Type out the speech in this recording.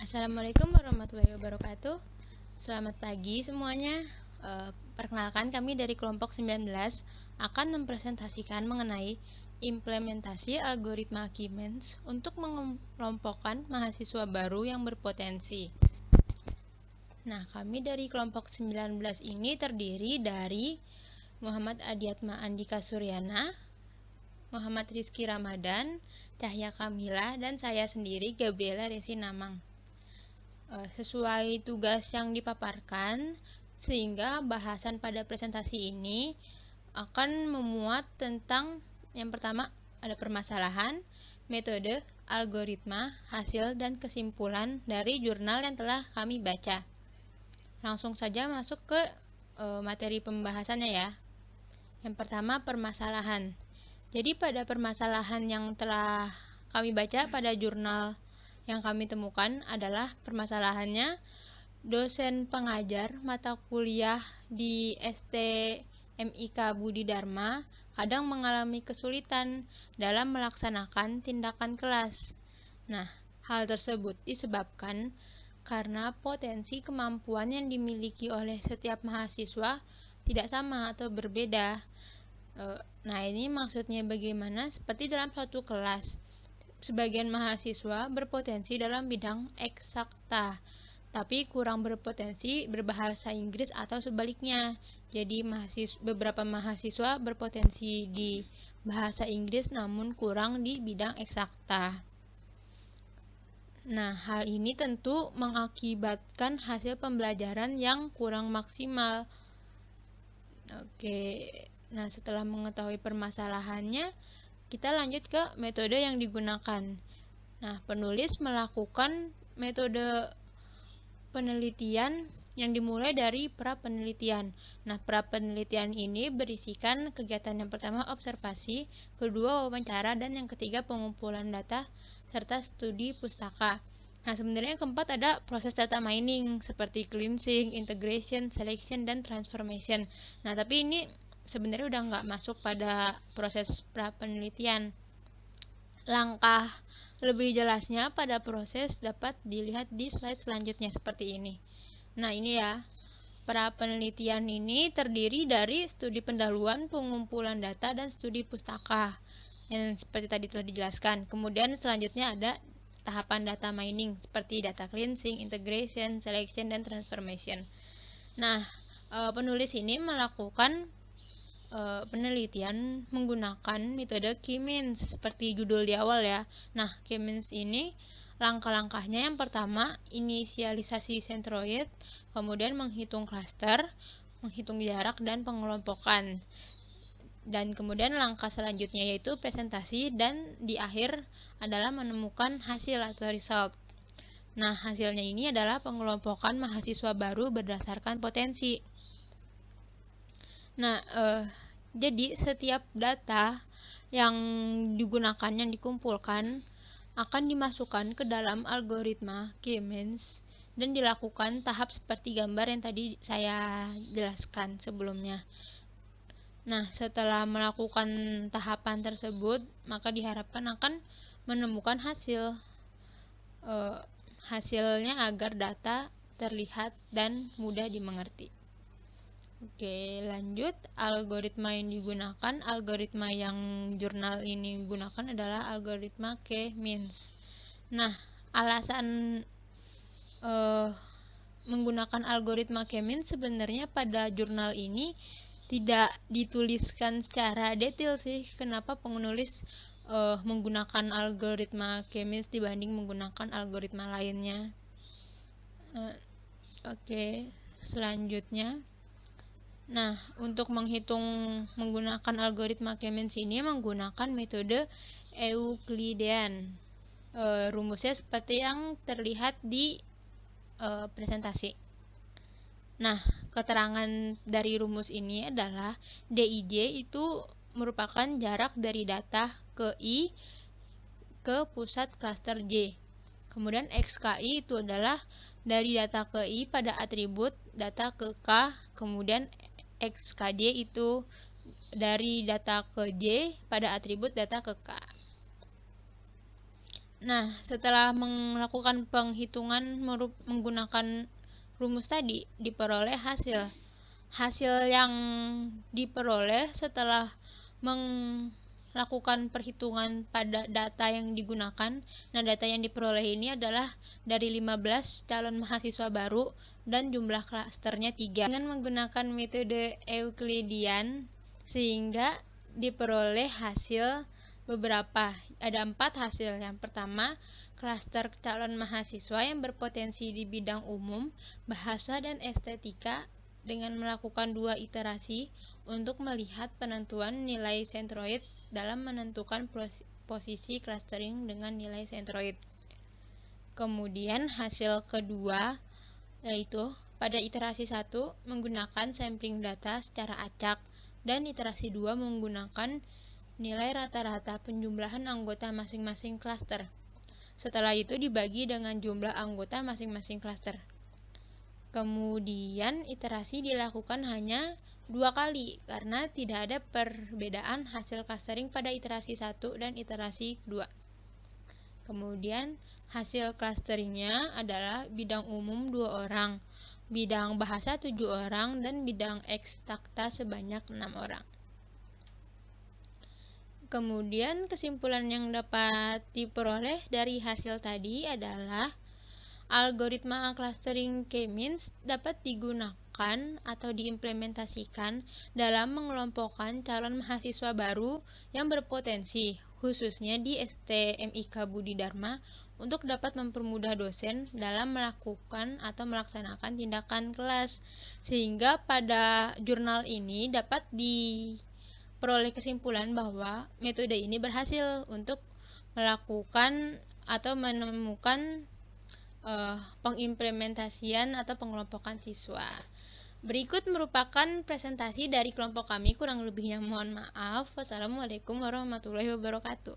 Assalamualaikum warahmatullahi wabarakatuh. Selamat pagi semuanya. Perkenalkan, kami dari kelompok 19 akan mempresentasikan mengenai implementasi algoritma Keynes untuk mengelompokkan mahasiswa baru yang berpotensi. Nah, kami dari kelompok 19 ini terdiri dari Muhammad Adiatma Andika Suryana, Muhammad Rizky Ramadan, Cahya Kamila, dan saya sendiri Gabriela Resi Namang. Sesuai tugas yang dipaparkan, sehingga bahasan pada presentasi ini akan memuat tentang yang pertama ada permasalahan, metode, algoritma, hasil, dan kesimpulan dari jurnal yang telah kami baca. Langsung saja masuk ke materi pembahasannya ya. Yang pertama, permasalahan. Jadi pada permasalahan yang telah kami baca pada jurnal yang kami temukan adalah permasalahannya dosen pengajar mata kuliah di STMIK Budi Dharma kadang mengalami kesulitan dalam melaksanakan tindakan kelas. Nah, hal tersebut disebabkan karena potensi kemampuan yang dimiliki oleh setiap mahasiswa tidak sama atau berbeda. Nah, ini maksudnya bagaimana? Seperti dalam suatu kelas, sebagian mahasiswa berpotensi dalam bidang eksakta, tapi kurang berpotensi berbahasa Inggris atau sebaliknya. Jadi beberapa mahasiswa berpotensi di bahasa Inggris namun kurang di bidang eksakta. Nah, hal ini tentu mengakibatkan hasil pembelajaran yang kurang maksimal. Oke, nah setelah mengetahui permasalahannya, kita lanjut ke metode yang digunakan. Nah, penulis melakukan metode penelitian yang dimulai dari pra-penelitian. Nah, pra-penelitian ini berisikan kegiatan yang pertama observasi, kedua wawancara, dan yang ketiga pengumpulan data serta studi pustaka. Nah, sebenarnya yang keempat ada proses data mining seperti cleansing, integration, selection, dan transformation. Nah, tapi ini sebenarnya udah nggak masuk pada proses pra-penelitian. Langkah lebih jelasnya pada proses dapat dilihat di slide selanjutnya seperti ini. Nah, ini ya, pra-penelitian ini terdiri dari studi pendahuluan, pengumpulan data, dan studi pustaka yang seperti tadi telah dijelaskan. Kemudian selanjutnya ada tahapan data mining seperti data cleansing, integration, selection, dan transformation. Nah, penulis ini melakukan penelitian menggunakan metode Keynes seperti judul di awal ya. Nah, Keynes ini langkah-langkahnya yang pertama inisialisasi sentroid, kemudian menghitung klaster, menghitung jarak, dan pengelompokan. Dan kemudian langkah selanjutnya yaitu presentasi, dan di akhir adalah menemukan hasil atau result. Nah, hasilnya ini adalah pengelompokan mahasiswa baru berdasarkan potensi. Nah, jadi setiap data yang digunakan, yang dikumpulkan, akan dimasukkan ke dalam algoritma Keynes dan dilakukan tahap seperti gambar yang tadi saya jelaskan sebelumnya. Nah, setelah melakukan tahapan tersebut, maka diharapkan akan menemukan hasilnya agar data terlihat dan mudah dimengerti. Oke, lanjut. Algoritma yang digunakan, algoritma yang jurnal ini gunakan adalah algoritma K-means. Nah, alasan menggunakan algoritma K-means sebenarnya pada jurnal ini tidak dituliskan secara detail sih. Kenapa penulis menggunakan algoritma K-means dibanding menggunakan algoritma lainnya? Oke, selanjutnya. Nah, untuk menghitung menggunakan algoritma Keynes ini menggunakan metode Euklidean. Rumusnya seperti yang terlihat di presentasi. Nah, keterangan dari rumus ini adalah DIJ itu merupakan jarak dari data ke I ke pusat klaster J. Kemudian XKI itu adalah dari data ke I pada atribut data ke K, kemudian XKJ itu dari data ke J pada atribut data ke K. Nah, setelah melakukan penghitungan menggunakan rumus tadi, diperoleh hasil. Hasil yang diperoleh setelah melakukan perhitungan pada data yang digunakan. Nah, data yang diperoleh ini adalah dari 15 calon mahasiswa baru dan jumlah klasternya 3. Dengan menggunakan metode Euclidean, sehingga diperoleh hasil beberapa. Ada 4 hasil. Yang pertama, klaster calon mahasiswa yang berpotensi di bidang umum, bahasa, dan estetika dengan melakukan 2 iterasi untuk melihat penentuan nilai sentroid dalam menentukan posisi clustering dengan nilai sentroid. Kemudian hasil kedua yaitu pada iterasi 1 menggunakan sampling data secara acak dan iterasi 2 menggunakan nilai rata-rata penjumlahan anggota masing-masing klaster. Setelah itu dibagi dengan jumlah anggota masing-masing klaster. Kemudian iterasi dilakukan hanya 2 kali karena tidak ada perbedaan hasil clustering pada iterasi 1 dan iterasi 2. Kemudian hasil clusteringnya adalah bidang umum 2 orang, bidang bahasa 7 orang, dan bidang eksakta sebanyak 6 orang. Kemudian kesimpulan yang dapat diperoleh dari hasil tadi adalah algoritma clustering K-means dapat digunakan atau diimplementasikan dalam mengelompokkan calon mahasiswa baru yang berpotensi, khususnya di STMIK Budi Dharma, untuk dapat mempermudah dosen dalam melakukan atau melaksanakan tindakan kelas. Sehingga pada jurnal ini dapat diperoleh kesimpulan bahwa metode ini berhasil untuk melakukan atau menemukan pengimplementasian atau pengelompokan siswa. Berikut merupakan presentasi dari kelompok kami, kurang lebihnya mohon maaf. Wassalamualaikum warahmatullahi wabarakatuh.